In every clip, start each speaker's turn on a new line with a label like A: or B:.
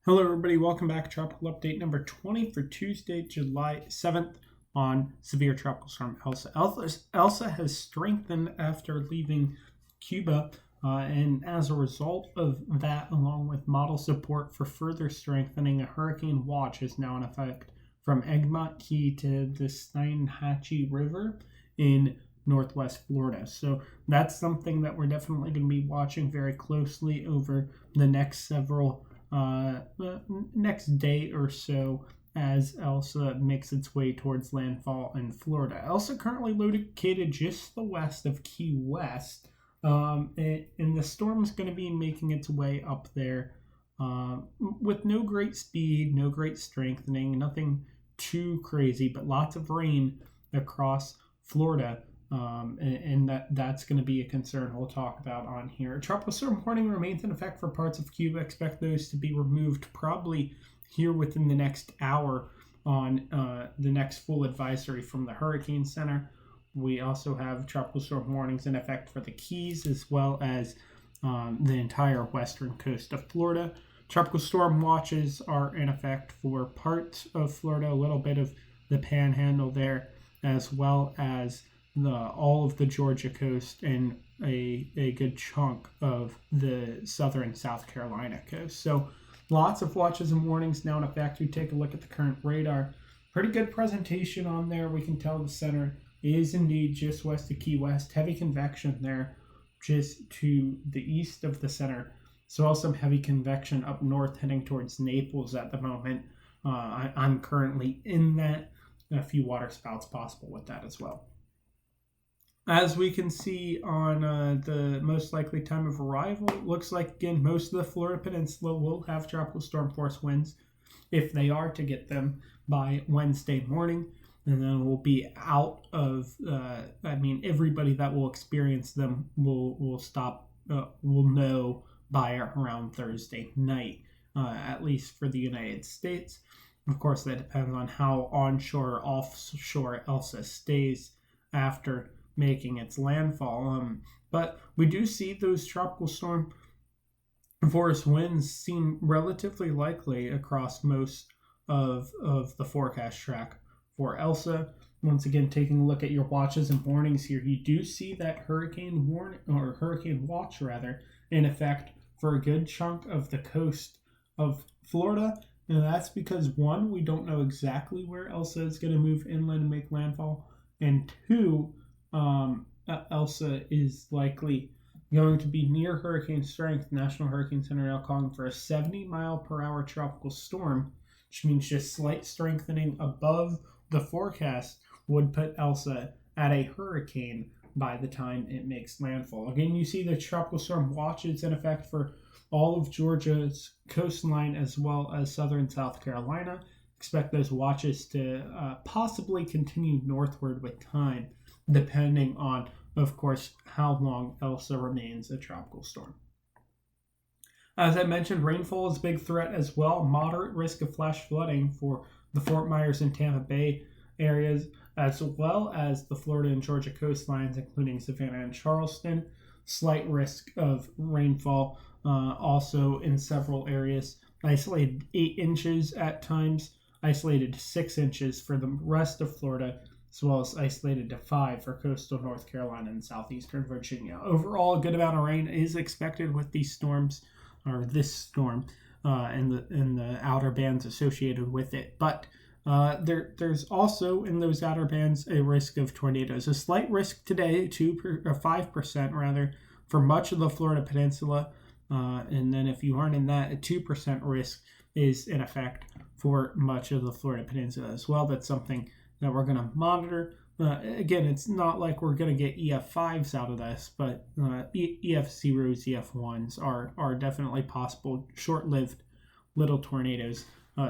A: Hello, everybody. Welcome back. Tropical update number 20 for Tuesday, July 7th on severe tropical storm Elsa. Elsa has strengthened after leaving Cuba, and as a result of that, along with model support for further strengthening, a hurricane watch is now in effect from Egmont Key to the Steinhatchee River in northwest Florida. So that's something that we're definitely going to be watching very closely over the next day or so as Elsa makes its way towards landfall in Florida. Elsa currently located just the west of Key West, and the storm is going to be making its way up there with no great speed, no great strengthening, nothing too crazy, but lots of rain across Florida. And that's going to be a concern we'll talk about on here. A tropical storm warning remains in effect for parts of Cuba. Expect those to be removed probably here within the next hour on the next full advisory from the Hurricane Center. We also have tropical storm warnings in effect for the Keys as well as the entire western coast of Florida. Tropical storm watches are in effect for parts of Florida, a little bit of the panhandle there, as well as all of the Georgia coast and a good chunk of the southern South Carolina coast. So lots of watches and warnings now in effect. We take a look at the current radar. Pretty good presentation on there. We can tell the center is indeed just west of Key West. Heavy convection there just to the east of the center. So also some heavy convection up north heading towards Naples at the moment. I'm currently in that. A few water spouts possible with that as well. As we can see on the most likely time of arrival, it looks like, again, most of the Florida Peninsula will have tropical storm force winds if they are to get them by Wednesday morning. And then we'll be out of, everybody that will experience them will know by around Thursday night, at least for the United States. Of course, that depends on how onshore or offshore Elsa stays after making its landfall. But we do see those tropical storm force winds seem relatively likely across most of the forecast track for Elsa. Once again, taking a look at your watches and warnings here, you do see that hurricane watch in effect for a good chunk of the coast of Florida. And that's because, one, we don't know exactly where Elsa is going to move inland and make landfall, and two, Elsa is likely going to be near hurricane strength. National Hurricane Center now calling for a 70-mile-per-hour tropical storm, which means just slight strengthening above the forecast would put Elsa at a hurricane by the time it makes landfall. Again, you see the tropical storm watches in effect for all of Georgia's coastline as well as southern South Carolina. Expect those watches to possibly continue northward with time, depending on, of course, how long Elsa remains a tropical storm. As I mentioned, rainfall is a big threat as well. Moderate risk of flash flooding for the Fort Myers and Tampa Bay areas, as well as the Florida and Georgia coastlines, including Savannah and Charleston. Slight risk of rainfall also in several areas. Isolated 8 inches at times, isolated 6 inches for the rest of Florida, as well as isolated to 5 for coastal North Carolina and southeastern Virginia. Overall, a good amount of rain is expected with these storms, or this storm, and the outer bands associated with it. But there's also in those outer bands a risk of tornadoes. A slight risk today, 5% rather, for much of the Florida Peninsula. And then if you aren't in that, a 2% risk is in effect for much of the Florida Peninsula as well. That's something that we're going to monitor. Again, it's not like we're going to get EF5s out of this, but EF0s, EF1s are definitely possible. Short-lived little tornadoes,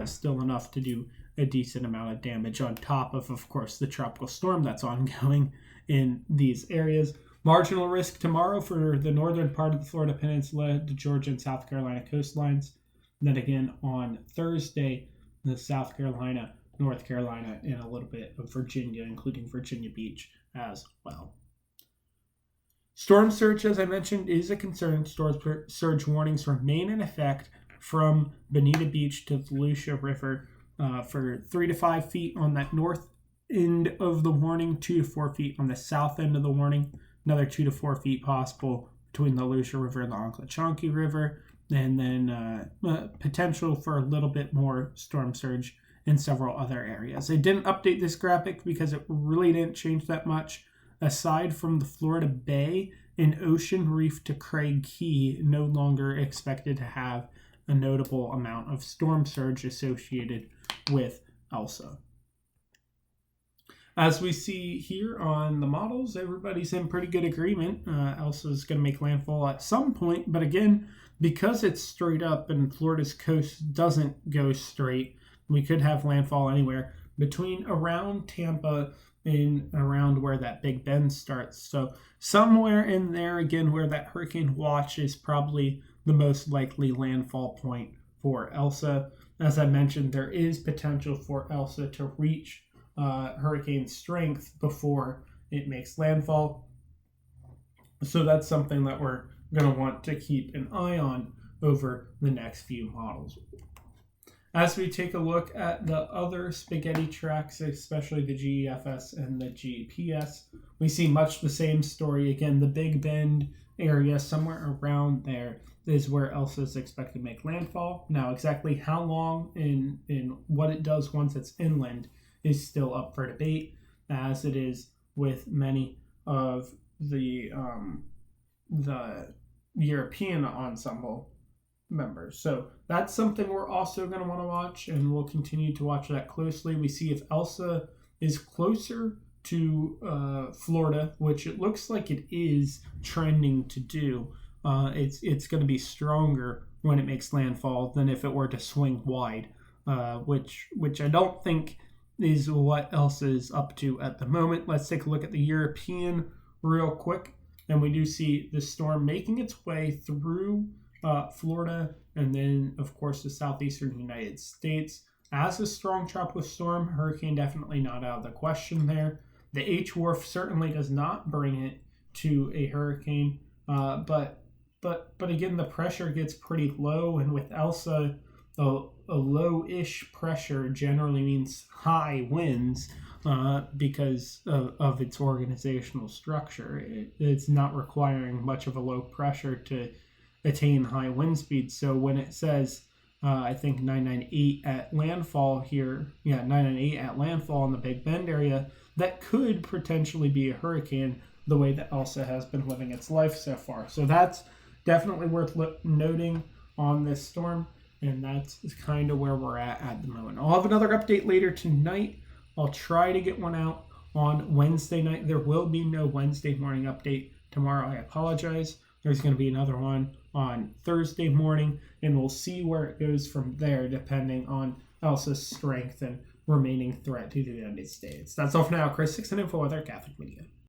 A: still enough to do a decent amount of damage on top of course, the tropical storm that's ongoing in these areas. Marginal risk tomorrow for the northern part of the Florida Peninsula, the Georgia and South Carolina coastlines. And then again on Thursday, the South Carolina, North Carolina, and a little bit of Virginia, including Virginia Beach as well. Storm surge, as I mentioned, is a concern. Storm surge warnings remain in effect from Bonita Beach to the Lucia River for 3 to 5 feet on that north end of the warning, 2 to 4 feet on the south end of the warning, another 2 to 4 feet possible between the Lucia River and the Ochlockonee River, and then potential for a little bit more storm surge in several other areas. I didn't update this graphic because it really didn't change that much. Aside from the Florida Bay and Ocean Reef to Craig Key, no longer expected to have a notable amount of storm surge associated with Elsa. As we see here on the models, everybody's in pretty good agreement. Elsa is going to make landfall at some point, but again, because it's straight up and Florida's coast doesn't go straight, we could have landfall anywhere between around Tampa and around where that Big Bend starts. So somewhere in there, again, where that hurricane watch is probably the most likely landfall point for Elsa. As I mentioned, there is potential for Elsa to reach hurricane strength before it makes landfall. So that's something that we're going to want to keep an eye on over the next few models. As we take a look at the other spaghetti tracks, especially the GEFS and the GPS, we see much the same story. Again, the Big Bend area, somewhere around there, is where Elsa is expected to make landfall. Now, exactly how long and what it does once it's inland is still up for debate, as it is with many of the European ensemble members. So that's something we're also going to want to watch, and we'll continue to watch that closely. We see if Elsa is closer to Florida, which it looks like it is trending to do. It's going to be stronger when it makes landfall than if it were to swing wide, which I don't think is what Elsa is up to at the moment. Let's take a look at the European real quick, and we do see the storm making its way through Florida, and then of course the southeastern United States as a strong tropical storm. Hurricane definitely not out of the question there. The H-Wharf certainly does not bring it to a hurricane, but again, the pressure gets pretty low, and with Elsa, a low-ish pressure generally means high winds because of its organizational structure. It's not requiring much of a low pressure to attain high wind speeds. So when it says, I think 998 at landfall here, 998 at landfall in the Big Bend area, that could potentially be a hurricane the way that Elsa has been living its life so far. So that's definitely worth noting on this storm, and that's kind of where we're at the moment. I'll have another update later tonight. I'll try to get one out on Wednesday night. There will be no Wednesday morning update tomorrow. I apologize. There's going to be another one on Thursday morning, and we'll see where it goes from there depending on Elsa's strength and remaining threat to the United States. That's all for now. Chris 6 and Info with our Catholic Media.